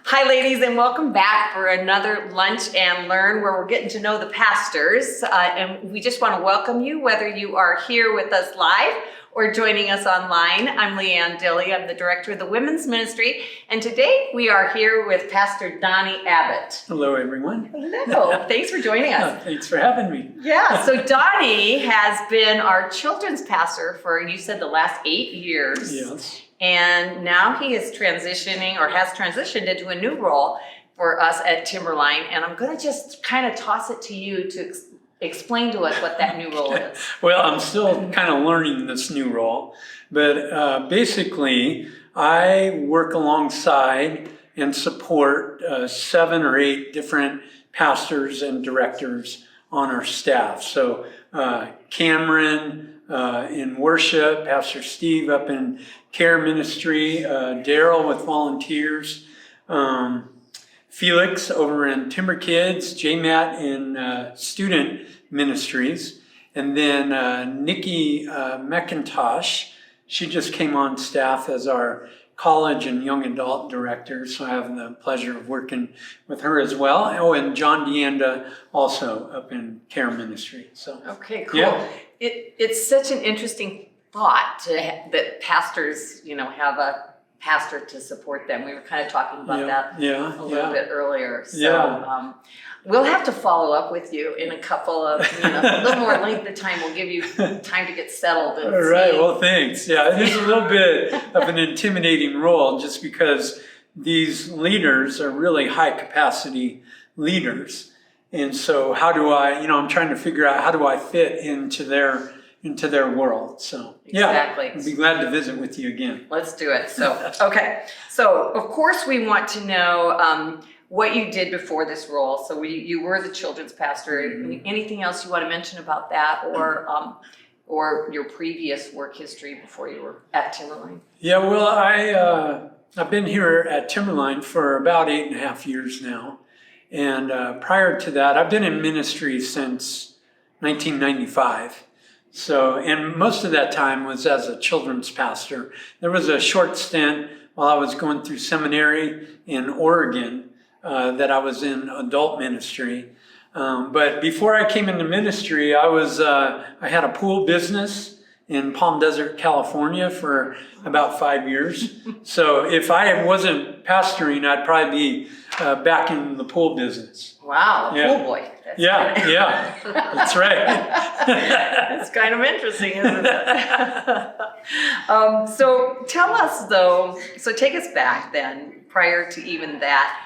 Hi, ladies, and welcome back for another Lunch and Learn where we're getting to know the pastors. And we just want to welcome you, whether you are here with us live or joining us online. I'm Leanne Dilley. I'm the director of the Women's Ministry. And today we are here with Pastor Donny Abbott. Hello, everyone. Hello. Thanks for joining us. Thanks for having me. Yeah, so Donny has been our children's pastor for, you said, the last 8 years. Yes. And now he is transitioning or has transitioned into a new role for us at Timberline. And I'm going to just kind of toss it to you to explain to us what that new role is. Well, I'm still kind of learning this new role, but basically I work alongside and support 7 or 8 different pastors and directors on our staff. So Cameron in worship, Pastor Steve up in care ministry, Daryl with volunteers, Felix over in Timber Kids, J-Matt in student ministries, and then Nikki McIntosh. She just came on staff as our college and young adult director, so I have the pleasure of working with her as well. Oh, and John DeAnda also up in care ministry. So okay, cool. Yeah. It's such an interesting thought that pastors, have a pastor to support them. We were kind of talking about that a little bit earlier. So we'll have to follow up with you in a couple of, a little more length of time. We'll give you time to get settled. And all right. Well, thanks. Yeah, it is a little bit of an intimidating role just because these leaders are really high capacity leaders. And so how do I, I'm trying to figure out how do I fit into their world. So exactly. I'd be glad to visit with you again. Let's do it. So, okay. So of course we want to know what you did before this role. So you were the children's pastor. Mm-hmm. Anything else you want to mention about that or your previous work history before you were at Timberline? Yeah, well, I've been here at Timberline for about 8.5 years now. And prior to that, I've been in ministry since 1995. So, and most of that time was as a children's pastor. There was a short stint while I was going through seminary in Oregon that I was in adult ministry. But before I came into ministry, I had a pool business in Palm Desert, California for about 5 years. So if I wasn't pastoring, I'd probably be back in the pool business. Wow, pool boy. That's right. That's kind of interesting, isn't it? So tell us though, so take us back then, prior to even that.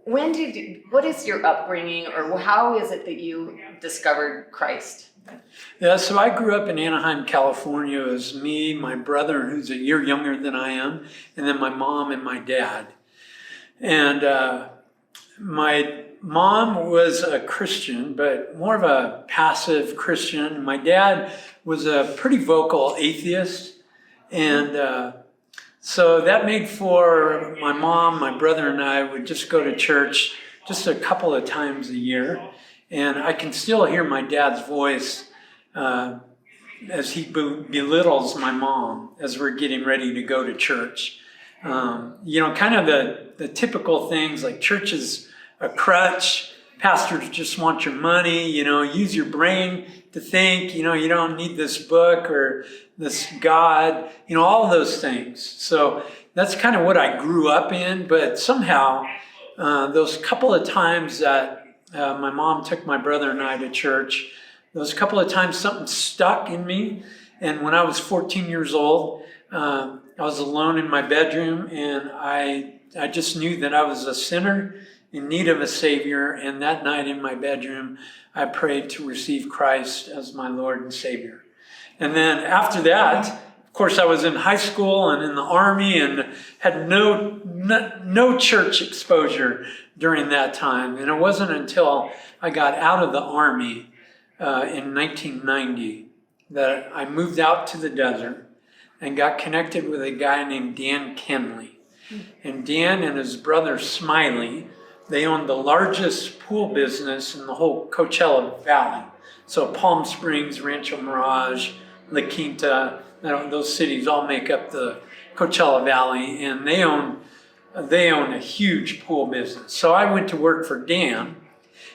What is your upbringing, or how is it that you discovered Christ? Yeah, so I grew up in Anaheim, California. It was me, my brother, who's a year younger than I am, and then my mom and my dad. And my mom was a Christian, but more of a passive Christian. My dad was a pretty vocal atheist. And so that made for my mom, my brother, and I would just go to church just a couple of times a year. And I can still hear my dad's voice as he belittles my mom as we're getting ready to go to church. Kind of the typical things like church is a crutch, pastors just want your money, use your brain to think, you don't need this book or this God, all of those things. So that's kind of what I grew up in, but somehow those couple of times that my mom took my brother and I to church, those couple of times something stuck in me. And when I was 14 years old, I was alone in my bedroom, and I just knew that I was a sinner in need of a Savior. And that night in my bedroom, I prayed to receive Christ as my Lord and Savior. And then after that, of course, I was in high school and in the Army and had no church exposure during that time. And it wasn't until I got out of the Army in 1990 that I moved out to the desert and got connected with a guy named Dan Kenley. And Dan and his brother Smiley, they owned the largest pool business in the whole Coachella Valley. So Palm Springs, Rancho Mirage, La Quinta, those cities all make up the Coachella Valley, and they own they own a huge pool business. So I went to work for Dan,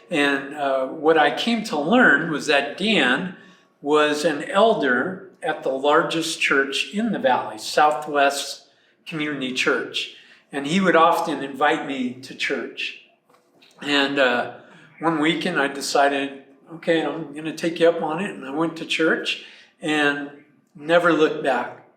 and what I came to learn was that Dan was an elder at the largest church in the valley, Southwest Community Church. And he would often invite me to church. And one weekend I decided, okay, I'm going to take you up on it. And I went to church and never looked back.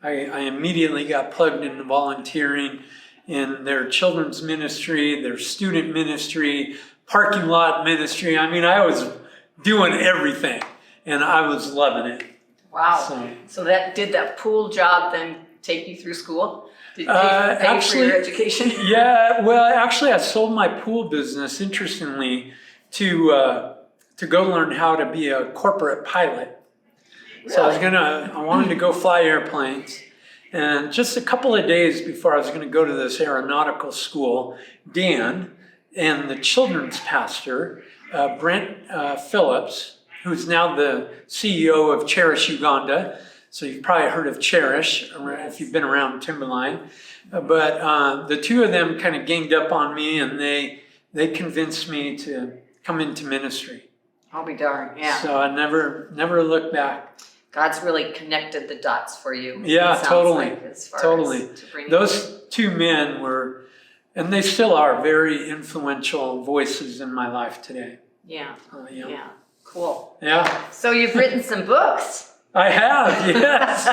I immediately got plugged into volunteering in their children's ministry, their student ministry, parking lot ministry. I mean, I was doing everything, and I was loving it. Wow. So that pool job then take you through school? Did you pay for your education? Yeah, well, actually, I sold my pool business, interestingly, to go learn how to be a corporate pilot. Really? So I wanted to go fly airplanes. And just a couple of days before I was going to go to this aeronautical school, Dan and the children's pastor, Brent Phillips, who's now the CEO of Cherish Uganda. So you've probably heard of Cherish if you've been around Timberline. But the two of them kind of ganged up on me, and they convinced me to come into ministry. I'll be darned, yeah. So I never looked back. God's really connected the dots for you. Yeah, totally. Totally. Those two men were, and they still are, very influential voices in my life today. Yeah. Yeah. Cool. Yeah. So you've written some books. I have, yes.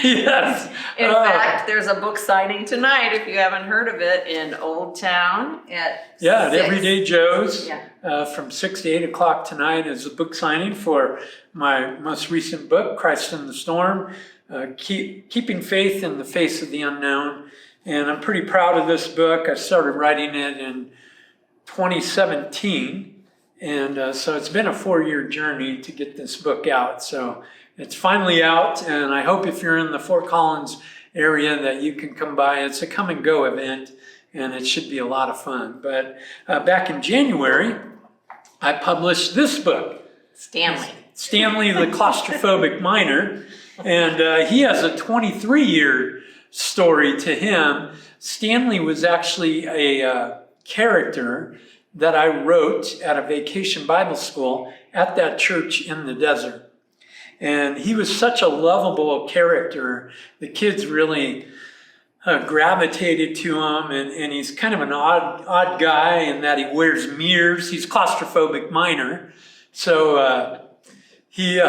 Yes. In fact, there's a book signing tonight, if you haven't heard of it, in Old Town at 6. At Everyday Joe's. Yeah. From 6 to 8 o'clock tonight is a book signing for my most recent book, Christ in the Storm, Keeping Faith in the Face of the Unknown. And I'm pretty proud of this book. I started writing it in 2017. And so it's been a 4-year journey to get this book out. So it's finally out, and I hope if you're in the Fort Collins area that you can come by. It's a come and go event, and it should be a lot of fun. But back in January, I published this book. Stanley, the claustrophobic miner. And he has a 23-year story to him. Stanley was actually a character that I wrote at a vacation Bible school at that church in the desert. And he was such a lovable character. The kids really gravitated to him, and he's kind of an odd guy in that he wears mirrors. He's claustrophobic miner. So he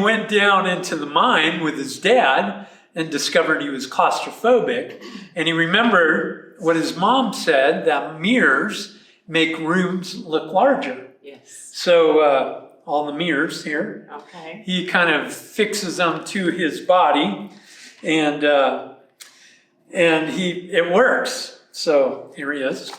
went down into the mine with his dad and discovered he was claustrophobic. And he remembered what his mom said, that mirrors make rooms look larger. Yes. So all the mirrors here, okay, he kind of fixes them to his body, and it works. So here he is.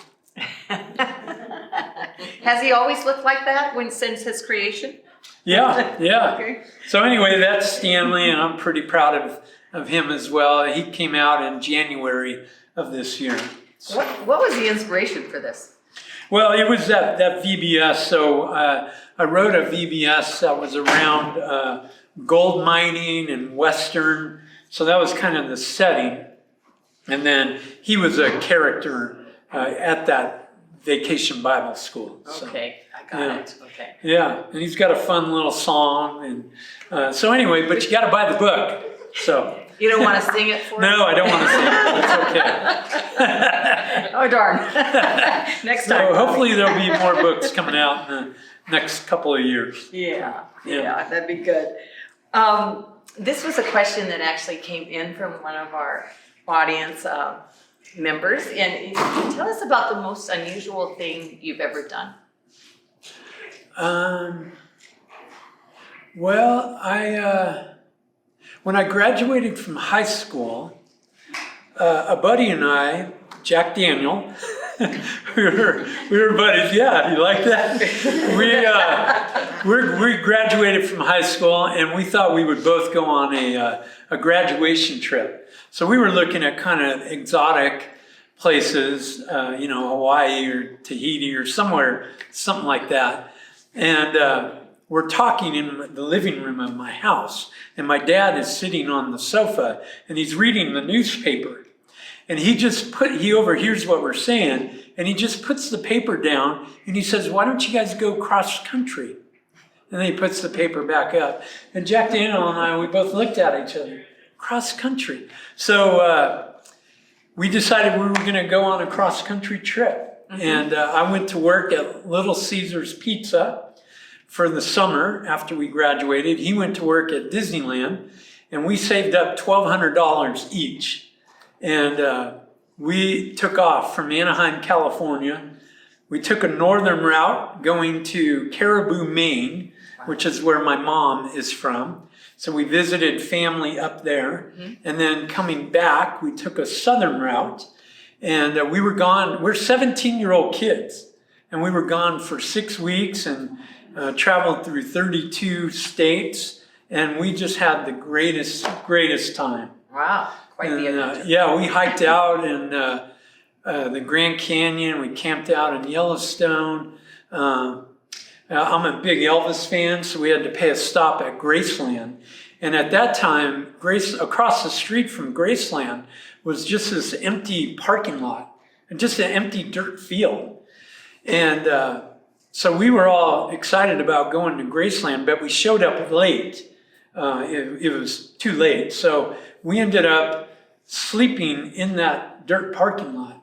Has he always looked like that since his creation? Yeah. Okay. So anyway, that's Stanley, and I'm pretty proud of him as well. He came out in January of this year. So. What was the inspiration for this? Well, it was that VBS. So I wrote a VBS that was around gold mining and Western. So that was kind of the setting. And then he was a character at that vacation Bible school. So, okay, I got it. Okay. Yeah, and he's got a fun little song. And so anyway, but you got to buy the book. So. You don't want to sing it for us? No, I don't want to sing it. It's okay. Oh, darn. Next time. So hopefully there'll be more books coming out in the next couple of years. Yeah, that'd be good. This was a question that actually came in from one of our audience members. And tell us about the most unusual thing you've ever done. Well, when I graduated from high school, a buddy and I, Jack Daniel, we were buddies. Yeah, you like that? We graduated from high school, and we thought we would both go on a graduation trip. So we were looking at kind of exotic places, Hawaii or Tahiti or somewhere, something like that. And we're talking in the living room of my house, and my dad is sitting on the sofa, and he's reading the newspaper. And he overhears what we're saying, and he just puts the paper down, and he says, "Why don't you guys go cross country?" And then he puts the paper back up. And Jack Daniel and I, we both looked at each other. Cross country. So we decided we were going to go on a cross country trip. Mm-hmm. And I went to work at Little Caesars Pizza for the summer after we graduated. He went to work at Disneyland, and we saved up $1,200 each. And we took off from Anaheim, California. We took a northern route going to Caribou, Maine, which is where my mom is from. So we visited family up there. Mm-hmm. And then coming back, we took a southern route. And we were gone. We're 17-year-old kids. And we were gone for 6 weeks and traveled through 32 states. And we just had the greatest time. Wow, quite the adventure. Yeah, we hiked out in the Grand Canyon. We camped out in Yellowstone. I'm a big Elvis fan, so we had to pay a stop at Graceland. And at that time, across the street from Graceland was just this empty parking lot, and just an empty dirt field. And so we were all excited about going to Graceland, but we showed up late. It was too late. So we ended up sleeping in that dirt parking lot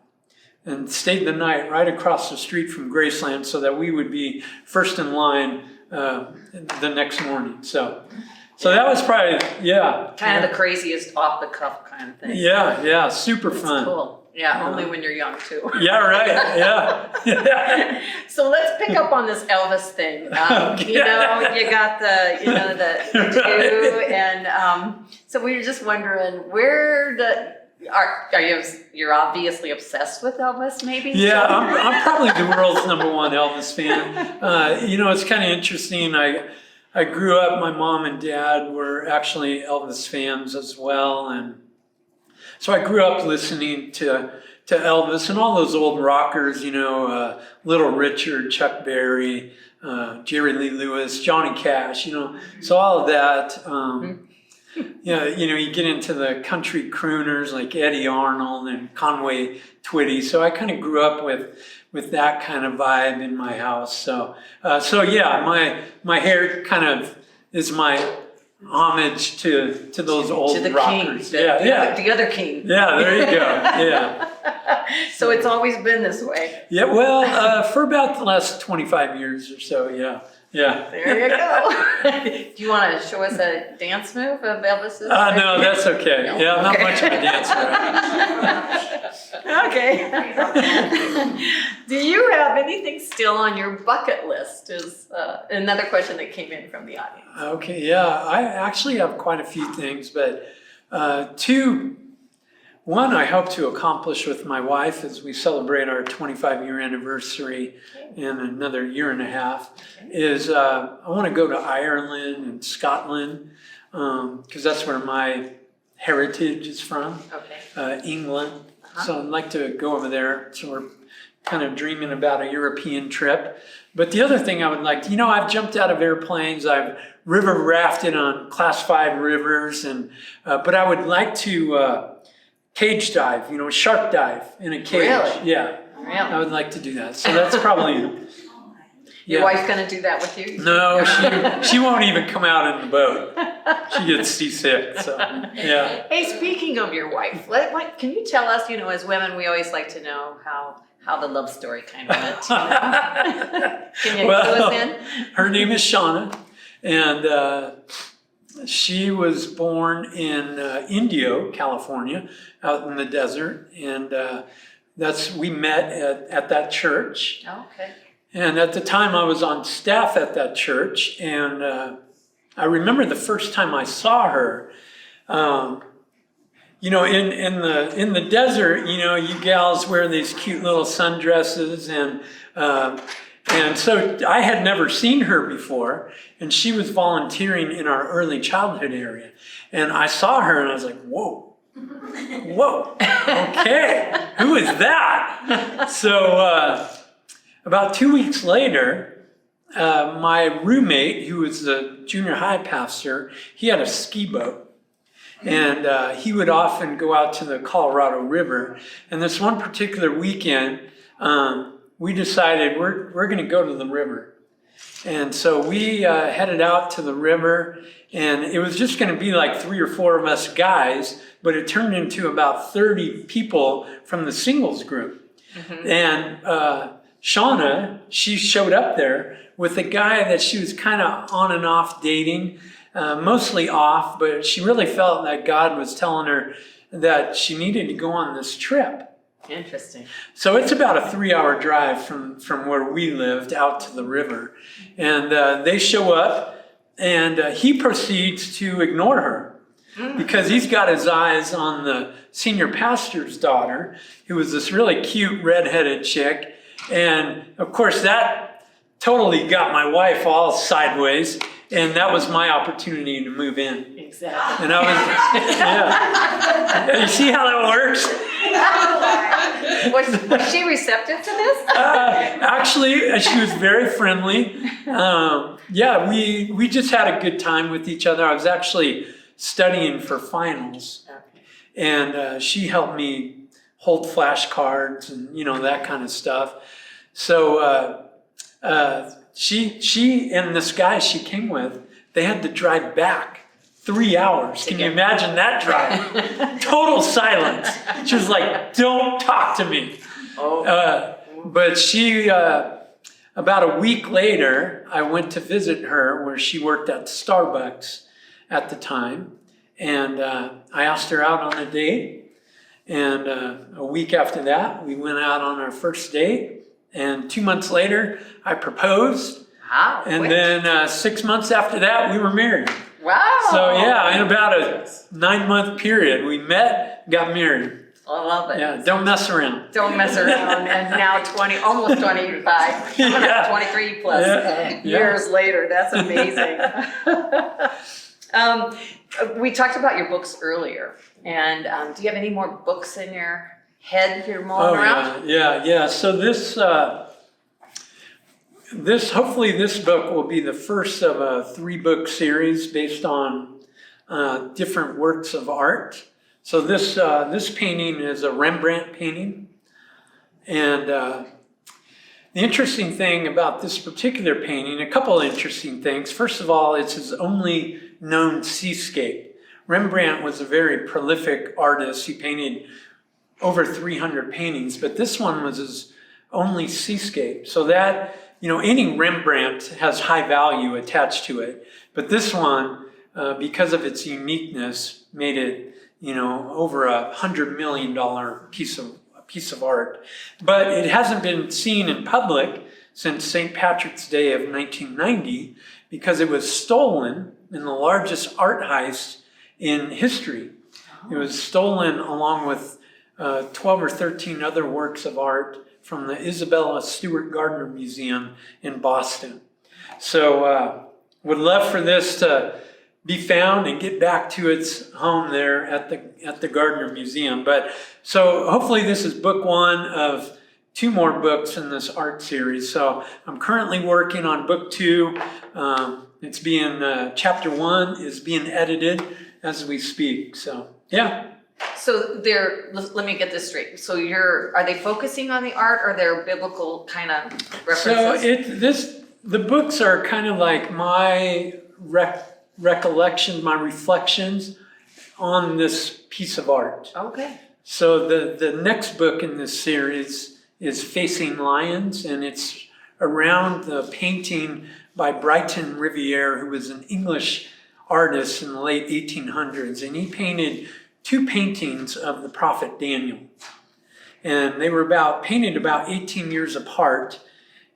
and stayed the night right across the street from Graceland so that we would be first in line the next morning. So that was probably, kind of the craziest off the cuff kind of thing. Yeah, super fun. Cool. Yeah, only when you're young too. Yeah, right. Yeah. So let's pick up on this Elvis thing. Okay. You got the two, and so we were just wondering you're obviously obsessed with Elvis, maybe? Yeah, I'm probably the world's number one Elvis fan. It's kind of interesting. I grew up, my mom and dad were actually Elvis fans as well. And so I grew up listening to Elvis and all those old rockers, Little Richard, Chuck Berry, Jerry Lee Lewis, Johnny Cash, so all of that. You get into the country crooners like Eddie Arnold and Conway Twitty. So I kind of grew up with that kind of vibe in my house. So yeah, my hair kind of is my homage to those old to the rockers. King, the other king. Yeah, there you go. Yeah. So it's always been this way. Yeah, well, for about the last 25 years or so, yeah. There you go. Do you want to show us a dance move of Elvis's? No, that's okay. No? Yeah, I'm not Okay. much of a dancer. Okay. Do you have anything still on your bucket list? Is another question that came in from the audience. Okay, yeah, I actually have quite a few things, but one I hope to accomplish with my wife as we celebrate our 25-year anniversary in another year and a half is I want to go to Ireland and Scotland because that's where my heritage is from, England. Uh-huh. So I'd like to go over there. So we're kind of dreaming about a European trip. But the other thing I would like to, I've jumped out of airplanes, I've river rafted on Class 5 rivers, but I would like to cage dive, shark dive in a cage. Really? Yeah. Really? I would like to do that. So that's probably... Your wife's going to do that with you? No, she won't even come out in the boat. She gets seasick, so yeah. Hey, speaking of your wife, can you tell us, as women, we always like to know how the love story kind of went. Can you clue us in? Her name is Shauna, and she was born in Indio, California, out in the desert, and we met at that church. Oh, okay. And at the time I was on staff at that church, and I remember the first time I saw her, in the desert, you gals wear these cute little sundresses, and so I had never seen her before, and she was volunteering in our early childhood area. And I saw her and I was like, whoa, okay, who is that? So about 2 weeks later, my roommate, who was the junior high pastor, he had a ski boat. And he would often go out to the Colorado River. And this one particular weekend, we decided we're going to go to the river. And so we headed out to the river, and it was just going to be like 3 or 4 of us guys, but it turned into about 30 people from the singles group. Mm-hmm. And Shauna, she showed up there with a guy that she was kind of on and off dating. Mostly off, but she really felt that God was telling her that she needed to go on this trip. Interesting. So it's about a 3-hour drive from where we lived out to the river. And they show up, and he proceeds to ignore her because he's got his eyes on the senior pastor's daughter, who was this really cute redheaded chick. And of course, that totally got my wife all sideways. And that was my opportunity to move in. Exactly. And I was, yeah. You see how that works? Was she receptive to this? Actually, she was very friendly. Yeah, we just had a good time with each other. I was actually studying for finals. Okay. And she helped me hold flashcards and, that kind of stuff. So, she and this guy she came with, they had to drive back 3 hours. Can you imagine that drive? Total silence. She was like, "Don't talk to me." But she, about a week later, I went to visit her where she worked at Starbucks at the time. And I asked her out on a date. And a week after that, we went out on our first date. And 2 months later, I proposed. Wow. And then 6 months after that, we were married. Wow. So yeah, in about a 9-month period, we met, got married. I love it. Yeah, don't mess around. Don't mess around. And now almost 25, Yeah. 23 plus years later. That's amazing. We talked about your books earlier. And do you have any more books in your head you're mulling around? Yeah. So hopefully this book will be the first of a 3-book series based on different works of art. So this painting is a Rembrandt painting. And the interesting thing about this particular painting, a couple of interesting things. First of all, it's his only known seascape. Rembrandt was a very prolific artist. He painted over 300 paintings, but this one was his only seascape. So that, any Rembrandt has high value attached to it. But this one, because of its uniqueness, made it, over $100 million piece of art. But it hasn't been seen in public since St. Patrick's Day of 1990 because it was stolen in the largest art heist in history. It was stolen along with 12 or 13 other works of art from the Isabella Stewart Gardner Museum in Boston. So would love for this to be found and get back to its home there at the Gardner Museum. But so hopefully this is book 1 of 2 more books in this art series. So I'm currently working on book 2. It's being chapter 1 is being edited as we speak. So yeah. So let me get this straight. So are they focusing on the art or their biblical kind of references? So the books are kind of like my recollections, my reflections on this piece of art. Okay. So the next book in this series is Facing Lions, and it's around the painting by Brighton Riviere, who was an English artist in the late 1800s, and he painted 2 paintings of the prophet Daniel. And they were painted about 18 years apart.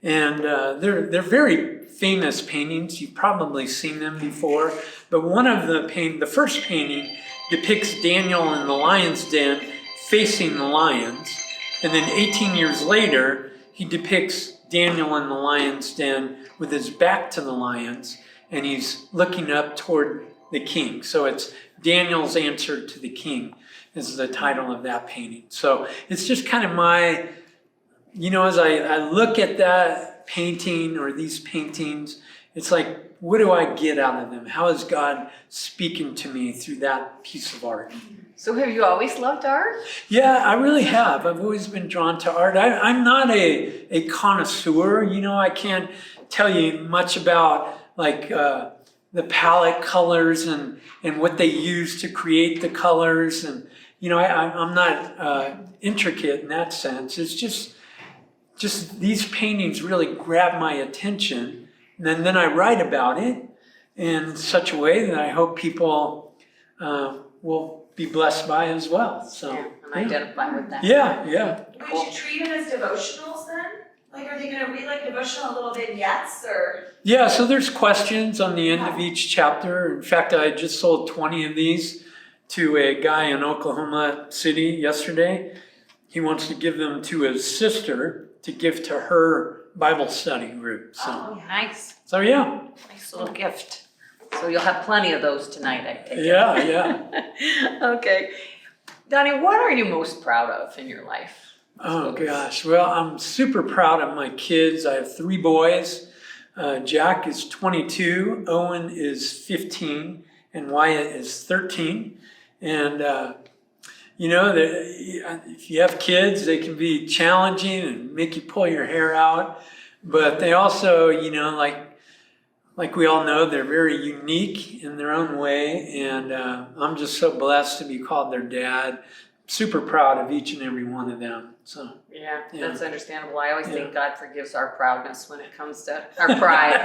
And they're very famous paintings. You've probably seen them before. But one of the first painting depicts Daniel in the lion's den facing the lions. And then 18 years later, he depicts Daniel in the lion's den with his back to the lions. And he's looking up toward the king. So it's Daniel's answer to the king is the title of that painting. So it's just kind of my as I look at that painting or these paintings, it's like, what do I get out of them? How is God speaking to me through that piece of art? So have you always loved art? Yeah, I really have. I've always been drawn to art. I'm not a connoisseur. I can't tell you much about like the palette colors and what they use to create the colors. And, I'm not intricate in that sense. It's just these paintings really grab my attention. And then I write about it in such a way that I hope people will be blessed by as well. So and identify with that. Yeah. Would you treat them as devotionals then? Like, are they going to read like devotional little vignettes or? Yeah, so there's questions on the end of each chapter. In fact, I just sold 20 of these to a guy in Oklahoma City yesterday. He wants to give them to his sister to give to her Bible study group. So, Nice. so yeah. Nice little gift. So you'll have plenty of those tonight, I take it. Yeah. Okay. Donny, what are you most proud of in your life? Oh gosh, well, I'm super proud of my kids. I have 3 boys. Jack is 22, Owen is 15, and Wyatt is 13. And if you have kids, they can be challenging and make you pull your hair out. But they also, like we all know, they're very unique in their own way. And I'm just so blessed to be called their dad. Super proud of each and every one of them. So yeah. That's understandable. I always think God forgives our proudness when it comes to our pride,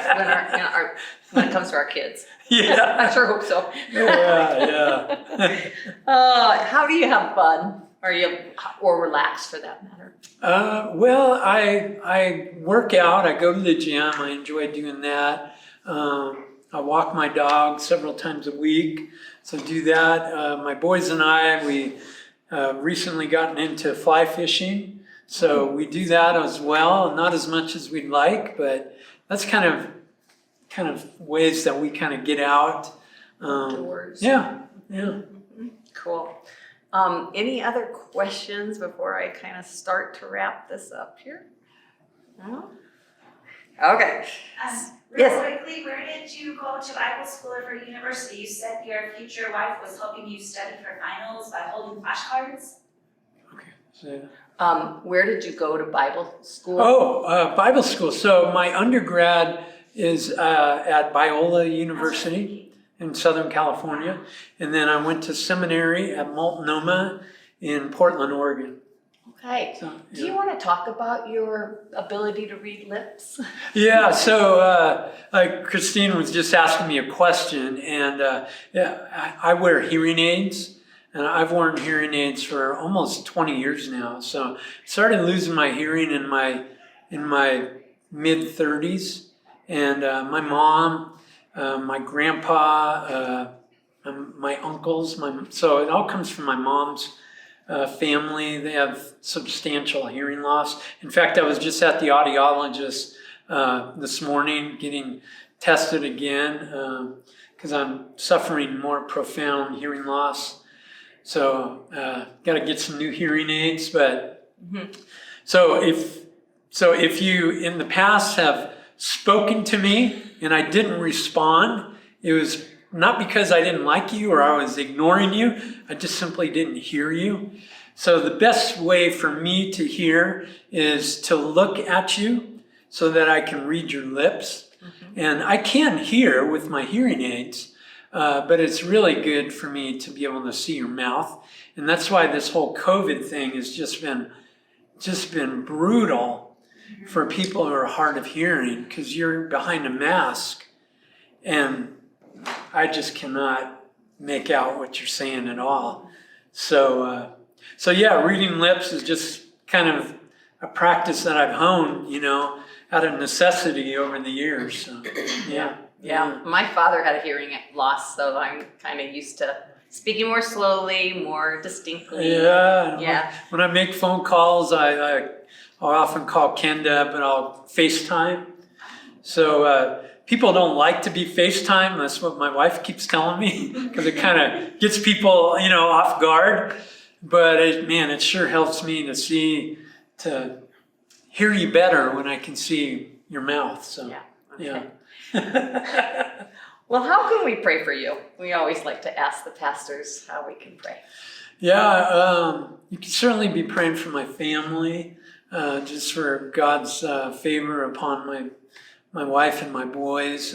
when it comes to our kids. Yeah. I sure hope so. Yeah. How do you have fun? Or relax for that matter? Well, I work out. I go to the gym. I enjoy doing that. I walk my dog several times a week. So do that. My boys and I, we recently gotten into fly fishing. So we do that as well. Not as much as we'd like, but that's kind of ways that we kind of get out. Outdoors. Yeah. Cool. Any other questions before I kind of start to wrap this up here? No? Okay. Real Yes. quickly, where did you go to Bible school or for university? You said your future wife was helping you study for finals by holding flashcards. Okay. So, Where did you go to Bible school? Bible school. So my undergrad is at Biola University in Southern California. And then I went to seminary at Multnomah in Portland, Oregon. Okay. So, Do you want to talk about your ability to read lips? Yeah, so Christine was just asking me a question, and I wear hearing aids, and I've worn hearing aids for almost 20 years now. So I started losing my hearing in my mid-30s, and my mom, my grandpa, my uncles, so it all comes from my mom's family. They have substantial hearing loss. In fact, I was just at the audiologist this morning getting tested again because I'm suffering more profound hearing loss. So got to get some new hearing aids. But so if you in the past have spoken to me and I didn't respond, it was not because I didn't like you or I was ignoring you. I just simply didn't hear you. So the best way for me to hear is to look at you so that I can read your lips. And I can hear with my hearing aids, but it's really good for me to be able to see your mouth. And that's why this whole COVID thing has just been brutal for people who are hard of hearing, because you're behind a mask and I just cannot make out what you're saying at all. So yeah, reading lips is just kind of a practice that I've honed, out of necessity over the years. So, Yeah. My father had a hearing loss, so I'm kind of used to speaking more slowly, more distinctly. Yeah. When I make phone calls, I'll often call Kenda, but I'll FaceTime. So people don't like to be FaceTime. That's what my wife keeps telling me, because it kind of gets people, off guard. But it sure helps me to see, hear you better when I can see your mouth. So, Yeah. Okay. yeah. Well, how can we pray for you? We always like to ask the pastors how we can pray. Yeah, you can certainly be praying for my family, just for God's favor upon my wife and my boys.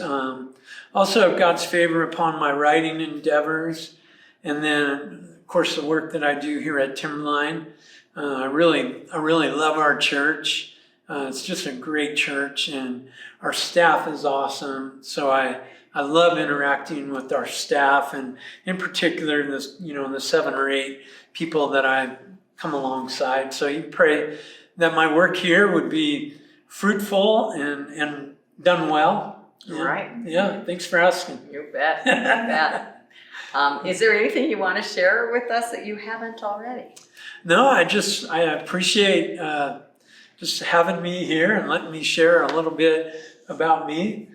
Also, God's favor upon my writing endeavors. And then, of course, the work that I do here at Timberline. I really love our church. It's just a great church, and our staff is awesome. So I love interacting with our staff, and in particular, the 7 or 8 people that I come alongside. So you pray that my work here would be fruitful and done well. All right. Yeah, thanks for asking. You bet. You bet. Is there anything you want to share with us that you haven't already? No, I appreciate just having me here and letting me share a little bit about me.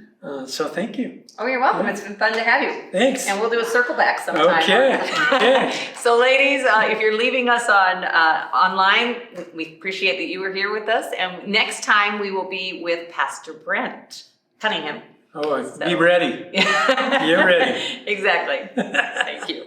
So thank you. Oh, you're welcome. It's been fun to have you. Thanks. And we'll do a circle back sometime. Okay. So ladies, if you're leaving us online, we appreciate that you were here with us. And next time we will be with Pastor Brent Cunningham. Oh, be ready. You're ready. Exactly. Thank you.